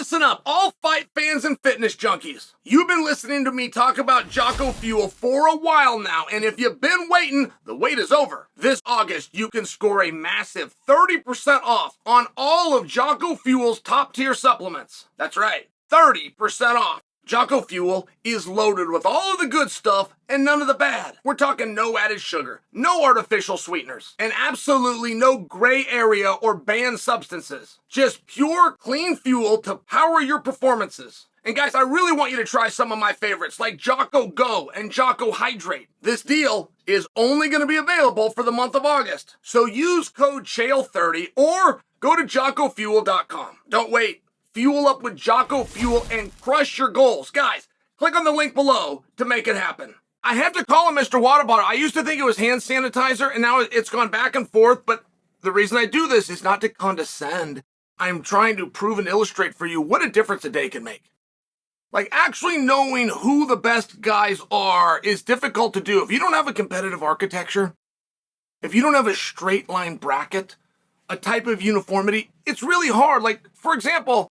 Listen up, all fight fans and fitness junkies. You've been listening to me talk about Jocko Fuel for a while now, and if you've been waiting, the wait is over. This August, you can score a massive 30% off on all of Jocko Fuel's top-tier supplements. That's right, 30% off. Jocko Fuel is loaded with all of the good stuff and none of the bad. We're talking no added sugar, no artificial sweeteners, and absolutely no gray area or banned substances. Just pure, clean fuel to power your performances. And guys, I really want you to try some of my favorites like Jocko Go and Jocko Hydrate. This deal is only going to be available for the month of August. So use code Chael30 or go to JockoFuel.com. Don't wait. Fuel up with Jocko Fuel and crush your goals. Guys, click on the link below to make it happen. I have to call him Mr. Water Bottle. I used to think it was hand sanitizer, and now it's gone back and forth, but the reason I do this is not to condescend. I'm trying to prove and illustrate for you what a difference a day can make. Like, actually knowing who the best guys are is difficult to do. If you don't have a competitive architecture, if you don't have a straight line bracket, a type of uniformity, it's really hard. Like, for example,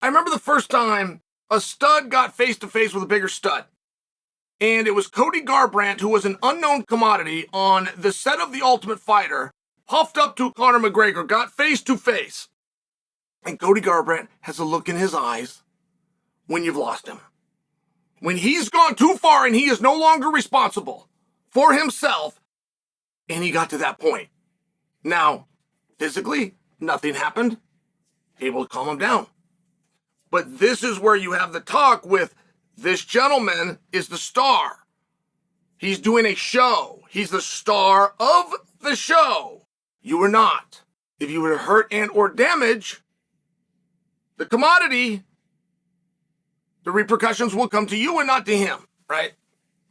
I remember the first time a stud got face-to-face with a bigger stud. And it was Cody Garbrandt, who was an unknown commodity on the set of The Ultimate Fighter, puffed up to Conor McGregor, got face-to-face. And Cody Garbrandt has a look in his eyes when you've lost him. When he's gone too far and he is no longer responsible for himself, and he got to that point. Now, physically, nothing happened. Able to calm him down. But this is where you have the talk with this gentleman is the star. He's doing a show. He's the star of the show. You are not. If you were to hurt and or damage the commodity, the repercussions will come to you and not to him, right?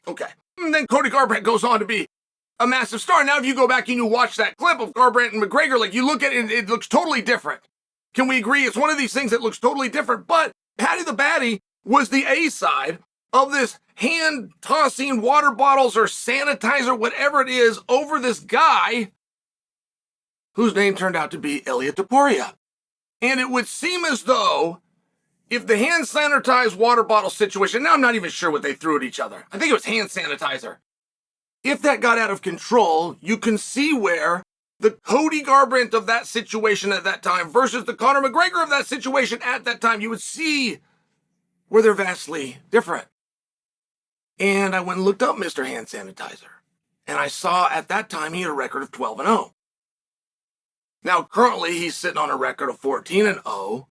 Okay. And then Cody Garbrandt goes on to be a massive star. Now, if you go back and you watch that clip of Garbrandt and McGregor, like you look at it, it looks totally different. Can we agree? It's one of these things that looks totally different, but Patty the Batty was the A side of this hand-tossing water bottles or sanitizer, whatever it is, over this guy whose name turned out to be Ilia Topuria. And it would seem as though if the hand sanitized water bottle situation, now I'm not even sure what they threw at each other. I think it was hand sanitizer. If that got out of control, you can see where the Cody Garbrandt of that situation at that time versus the Conor McGregor of that situation at that time, you would see where they're vastly different. And I went and looked up Mr. Hand Sanitizer. And I saw at that time he had a record of 12-0. Now, currently, he's sitting on a record of 14-0.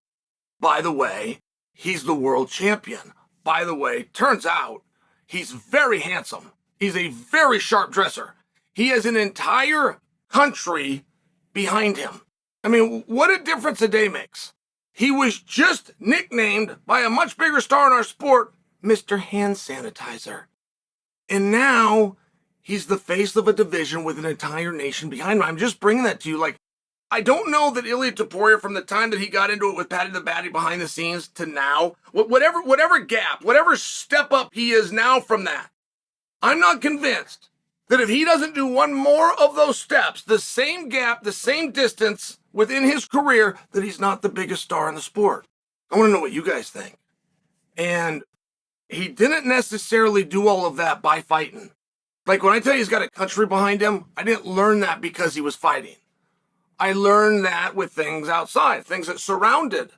By the way, he's the world champion. By the way, turns out he's very handsome. He's a very sharp dresser. He has an entire country behind him. I mean, what a difference a day makes. He was just nicknamed by a much bigger star in our sport, Mr. Hand Sanitizer. And now he's the face of a division with an entire nation behind him. I'm just bringing that to you. Like, I don't know that Ilia Topuria, from the time that he got into it with Patty the Batty behind the scenes to now, whatever gap, whatever step up he is now from that, I'm not convinced that if he doesn't do one more of those steps, the same gap, the same distance within his career, that he's not the biggest star in the sport. I want to know what you guys think. And he didn't necessarily do all of that by fighting. Like when I tell you he's got a country behind him, I didn't learn that because he was fighting. I learned that with things outside, things that surrounded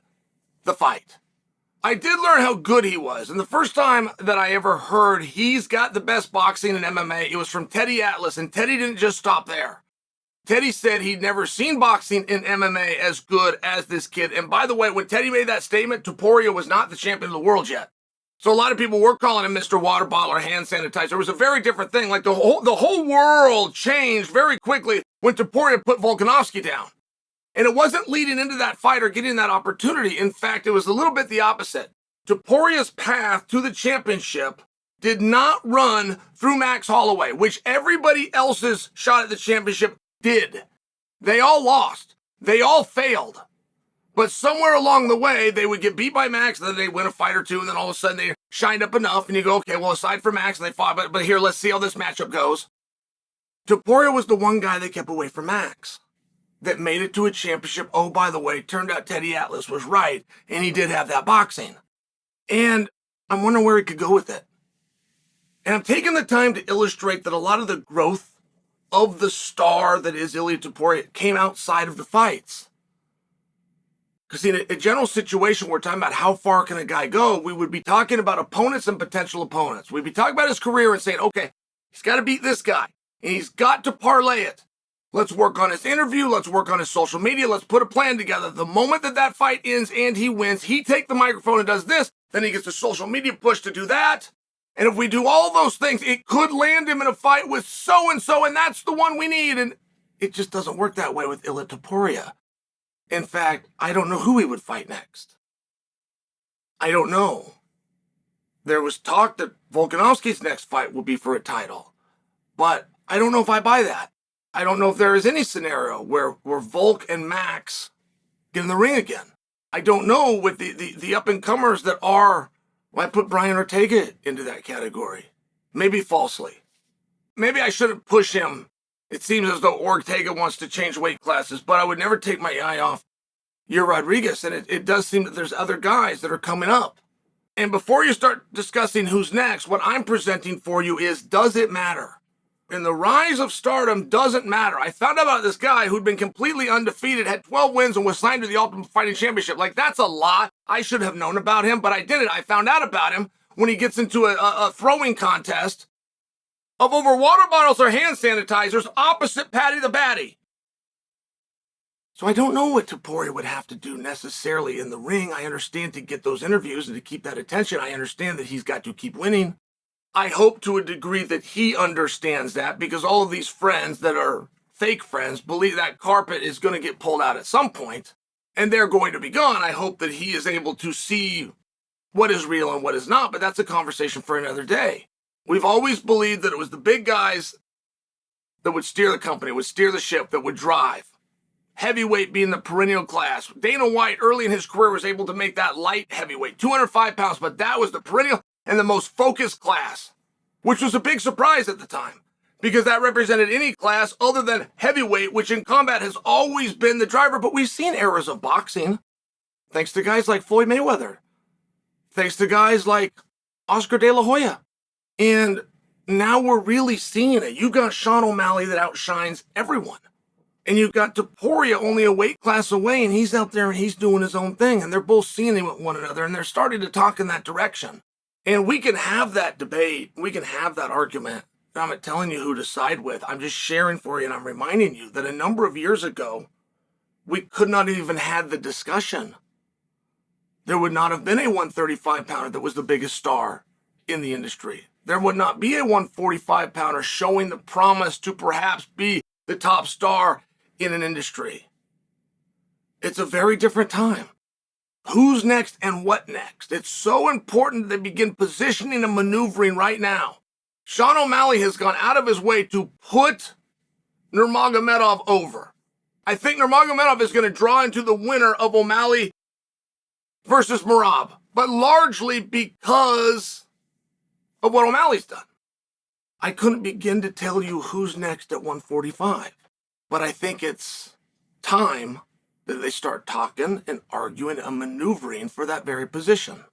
the fight. I did learn how good he was. And the first time that I ever heard he's got the best boxing in MMA, it was from Teddy Atlas. And Teddy didn't just stop there. Teddy said he'd never seen boxing in MMA as good as this kid. And by the way, when Teddy made that statement, Topuria was not the champion of the world yet. So a lot of people were calling him Mr. Water Bottle or Hand Sanitizer. It was a very different thing. Like the whole world changed very quickly when Topuria put Volkanovski down. And it wasn't leading into that fight or getting that opportunity. In fact, it was a little bit the opposite. Topuria's path to the championship did not run through Max Holloway, which everybody else's shot at the championship did. They all lost. They all failed. But somewhere along the way, they would get beat by Max, and then they'd win a fight or two, and then all of a sudden they shined up enough, and you go, okay, well, aside from Max, and they fought, but here, let's see how this matchup goes. Topuria was the one guy that kept away from Max. that made it to a championship. Oh, by the way, turned out Teddy Atlas was right, and he did have that boxing. And I'm wondering where he could go with it. And I'm taking the time to illustrate that a lot of the growth of the star that is Ilia Topuria came outside of the fights. Because in a general situation, we're talking about how far can a guy go, we would be talking about opponents and potential opponents. We'd be talking about his career and saying, okay, he's got to beat this guy, and he's got to parlay it. Let's work on his interview. Let's work on his social media. Let's put a plan together. The moment that fight ends and he wins, he takes the microphone and does this. Then he gets a social media push to do that. And if we do all those things, it could land him in a fight with so-and-so, and that's the one we need. And it just doesn't work that way with Ilia Topuria. In fact, I don't know who he would fight next. I don't know. There was talk that Volkanovski's next fight will be for a title. But I don't know if I buy that. I don't know if there is any scenario where Volk and Max get in the ring again. I don't know with the up-and-comers that are, well, I put Brian Ortega into that category. Maybe falsely. Maybe I shouldn't push him. It seems as though Ortega wants to change weight classes, but I would never take my eye off your Rodriguez, and it does seem that there's other guys that are coming up. And before you start discussing who's next, what I'm presenting for you is, does it matter? And the rise of stardom doesn't matter. I found out about this guy who'd been completely undefeated, had 12 wins, and was signed to the Ultimate Fighting Championship. Like, that's a lot. I should have known about him, but I didn't. I found out about him when he gets into a throwing contest of over water bottles or hand sanitizers opposite Patty the Batty. So I don't know what Topuria would have to do necessarily in the ring. I understand to get those interviews and to keep that attention. I understand that he's got to keep winning. I hope to a degree that he understands that, because all of these friends that are fake friends believe that carpet is going to get pulled out at some point and they're going to be gone. I hope that he is able to see what is real and what is not, but that's a conversation for another day. We've always believed that it was the big guys that would steer the company, would steer the ship, that would drive. Heavyweight being the perennial class. Dana White early in his career was able to make that light heavyweight, 205 pounds, but that was the perennial and the most focused class, which was a big surprise at the time, because that represented any class other than heavyweight, which in combat has always been the driver. But we've seen eras of boxing, thanks to guys like Floyd Mayweather, thanks to guys like Oscar De La Hoya. And now we're really seeing it. You've got Sean O'Malley that outshines everyone. And you've got Topuria only a weight class away, and he's out there and he's doing his own thing. And they're both seeing one another, and they're starting to talk in that direction. And we can have that debate. We can have that argument. I'm not telling you who to side with. I'm just sharing for you, and I'm reminding you that a number of years ago, we could not even have the discussion. There would not have been a 135-pounder that was the biggest star in the industry. There would not be a 145-pounder showing the promise to perhaps be the top star in an industry. It's a very different time. Who's next and what next? It's so important that they begin positioning and maneuvering right now. Sean O'Malley has gone out of his way to put Nurmagomedov over. I think Nurmagomedov is going to draw into the winner of O'Malley versus Merab, but largely because of what O'Malley's done. I couldn't begin to tell you who's next at 145, but I think it's time that they start talking and arguing and maneuvering for that very position.